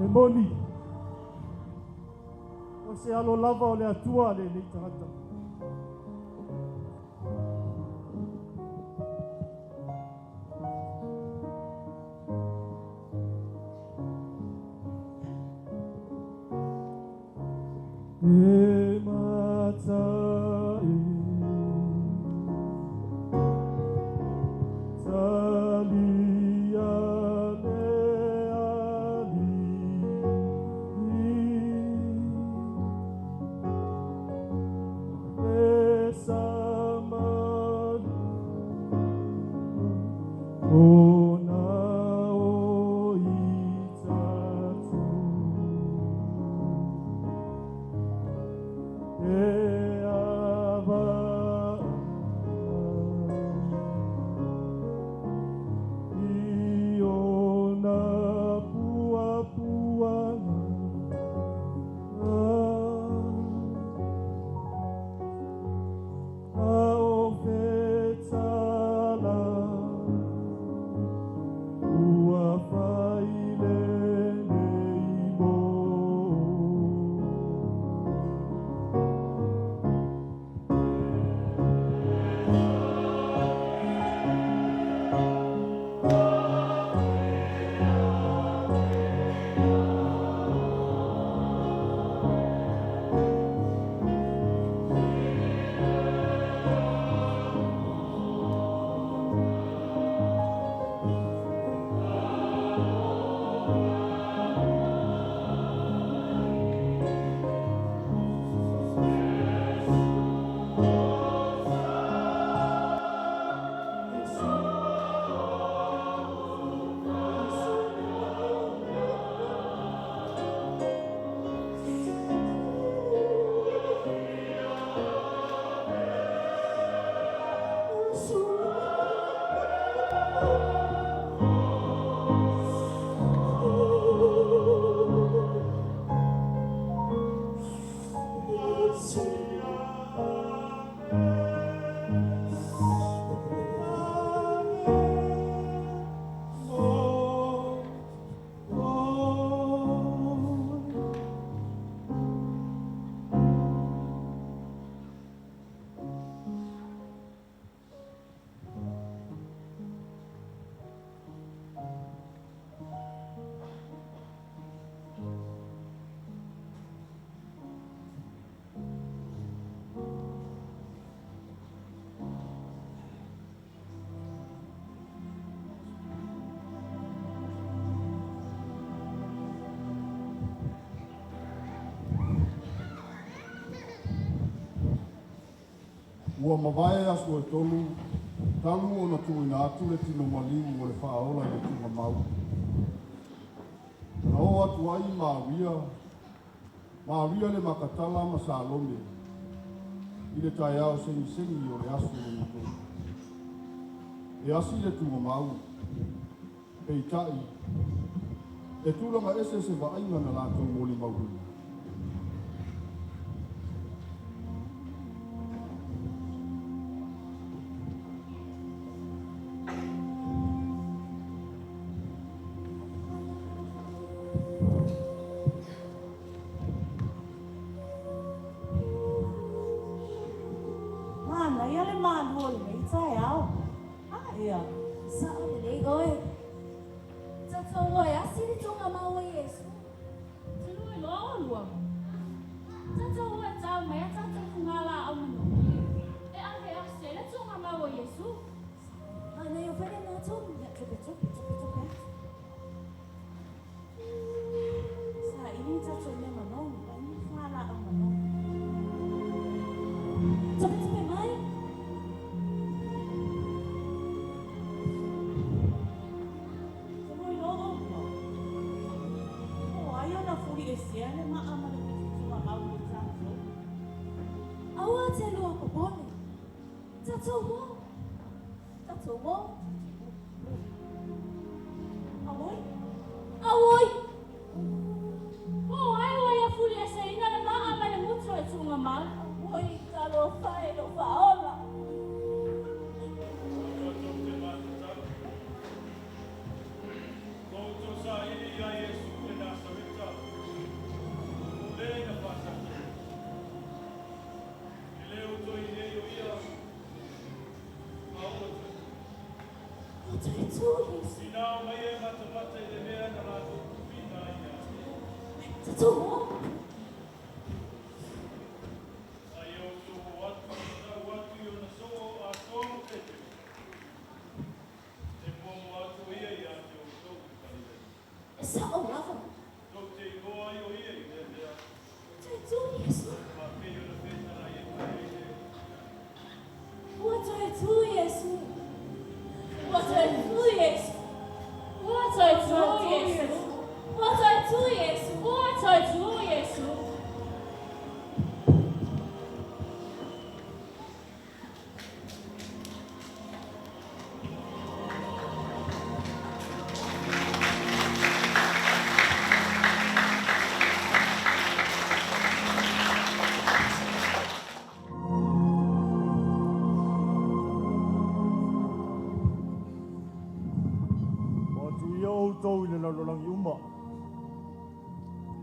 e moli. O se alo lava o le atua le tangata. E matai talia le ali e samani ona o itatu e ava i ona pua puana a o fetala ua faile nei mo. Ua mawai asu e tolu, talu o na tuina atu le tino maliu o le whaola i le tunga mau. Na o atu ai Maria le makatala ma Salome, i le tai au sengi o le asu o nito. E asi le tunga mau, e itai, e tulanga ese se vainga na lātou moli mauri.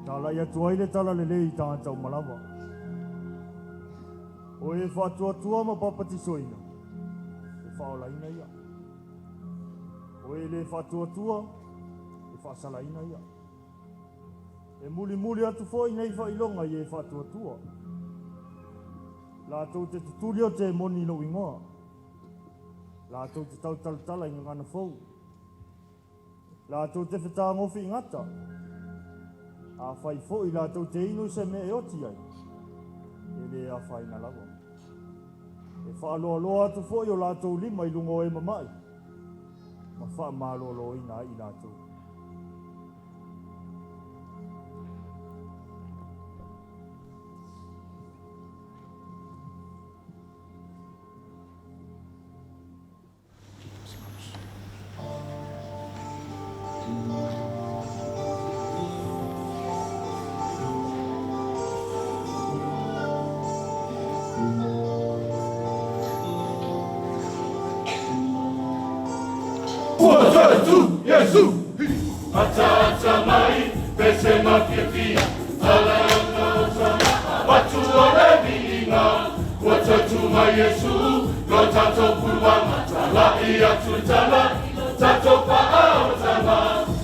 Tala ia tuai le tala le lei tā tau malawa. O e whatua tua ma papati soina. E whaola ina ia. O e le whatua tua, e whaasala ina ia. E muli muli atu fōi nei whailonga i e whatua tua. La tau te tuturi o te moni no ingoa. La tau te tau talatala i ngana fōu. La tau te whetā ngofi ingata. A whai fo i la tau te inu se me e oti ai. E le a whai na lawa. E wha aloa loa atu fo i o la tau lima i lungo e mamai. Ma wha malo loa ina i la tau. Yesu, atata mai, pese mafia, ala yokosa, watu ole vinga, watatu ma Yesu, lotato pulwa matala iya tutala, tato pa aotama,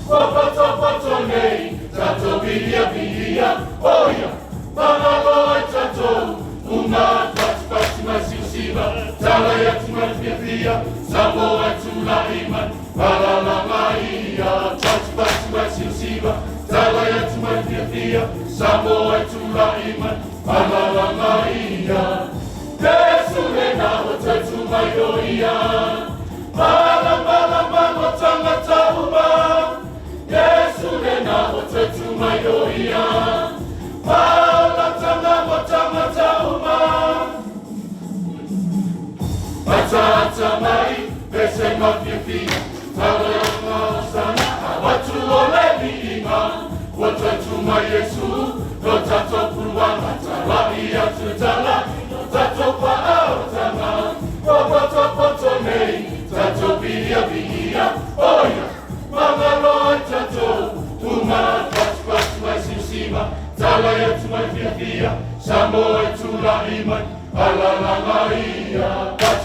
wapato nei, tato via, oya, mama tato, uma pati masisiba, tala yatu mafia, samo atula iman. Alalangaia, pati masisiba, tala yatu mafia, samo atula iman. Alalangaia, Yesu lena watatu mayoia, mala tangata uma. Yesu lena watatu mayoia, mala tangata uma. Matata mai, pese mafia. Watu ole vinga, watatu ma Yesu, lotato pulwa matala iya tutala, lotato pa aotama, wapato nei, tato via, oya, mama loi tato, uma pati masisima, tala yatu mafia, samo etula iman, alalangaia,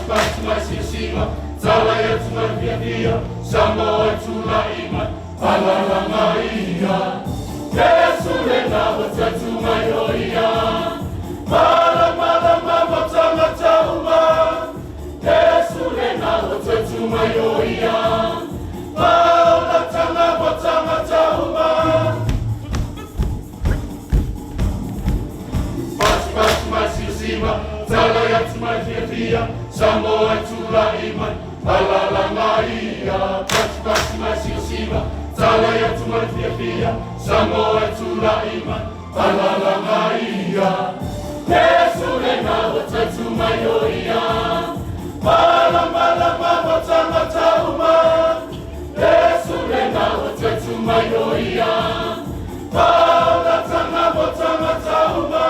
pati masisima, tala yatu mafia, samo etula iman, alalangaia. Yesu lena watatu mayoia, mala tangata uma. Yesu lena watatu mayoia, mala tangata uma. Pati masisima, tala yatu mafia, samo etula iman, alalangaia. Pati masisima, tala yatu mafia, samo etula iman, alalangaia. Yesu lena watatu mayoia, mala tangata uma. Yesu lena watatu mayoia, mala tangata uma.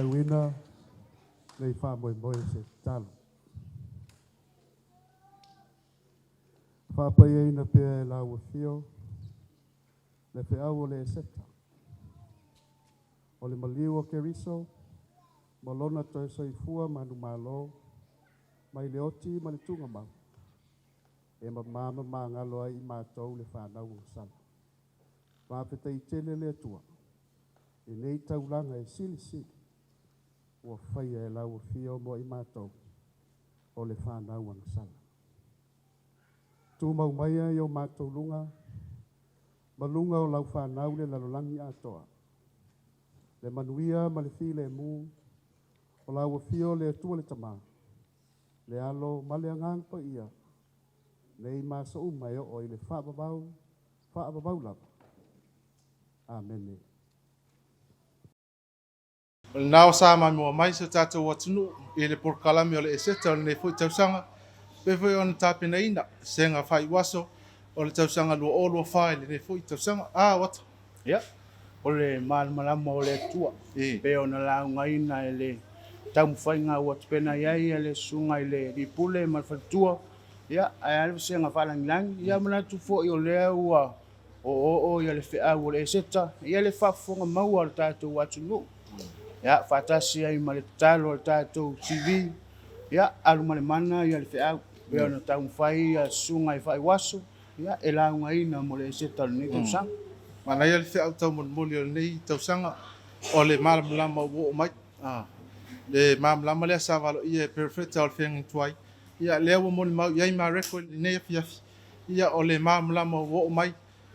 wina nei wha moe moe se talo. Wha pai eina pia e la ua fio, le pe au o le seta. O le maliu o Keriso, malona toi soifua manu malo, mai le oti ma le tunga mau. E mama ngalo ai mātou le whanau o sana. Whapeta i tele le atua. E nei taulanga e sili sili. Ua whaia e lau fio mo i mātou o le whanau o sana. Tu mau maia i o mātou lunga. Malunga o lau whanau le lalolangi atoa. Le manuia ma le file mu. O lau fio le atua le tama. Le alo ma le angang pa ia. Nei masa umai o i le whaababau lava. Amen. Nao sa mai mo mai se tātou atunu i le porkalami o le eseta o le fui tausanga. Pe fui on tāpena ina, senga whai waso o le tausanga lua o lua whai le fui tausanga. Wata? Ia, o le malmalama o le atua. Pe ona launga ina e le taumwhainga ua tupena iai e le sunga i le ripule malfatua. Ia, ai alwa senga whalangilangi. Ia manatu fo i o lea ua o ia le whea o le eseta. Ia le whafonga maua le tātou atunu. Ia, whatasi ai ma le talo le tātou TV. Ia, alu ma le mana ia le whea. Pea na taumwhai a sunga i whai waso. Ia, e launga ina mo le eseta le nei tausanga. Mana ia le whea au tau monmoli o le nei tausanga. O le malamulama o mai. Le malamulama lea sa walo ia perfecta o le whengi tuai. Ia lea ua moni mau iai ma reko i nei afiafi. Ia o le malamulama o mai.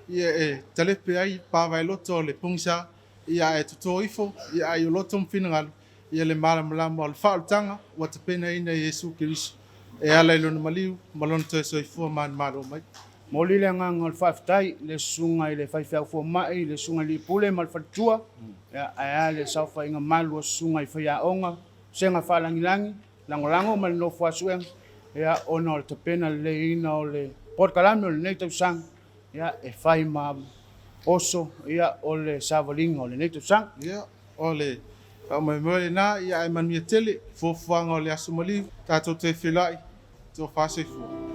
Ia e talepe ai pāwai loto o le pungisa. Ia e tuto ifo. Ia ai o loto mwhinangalu. Ia le malamulama o le whaolutanga. Ua te pena ina Jesu Kiriso. E ala i lona maliu. Malona toi soifua mani maro mai. Moli le nganga o le whawhitai. Le sunga i le whaiwhau fua mai. Le sunga li pule ma le whatua. Ia ai le sauwha inga malu o sunga i whaia onga. Senga whalangilangi. Langolango ma le nofu asuenga. Ia ona o le tapena le ina o le porkalami o le nei tausanga. Ia e whai ma oso ia o le savalinga o le nei tausanga. Ia o le mai moe na ia e manuia tele. Fofuanga o le asumali. Tātou te whelai. Tō whaseifu.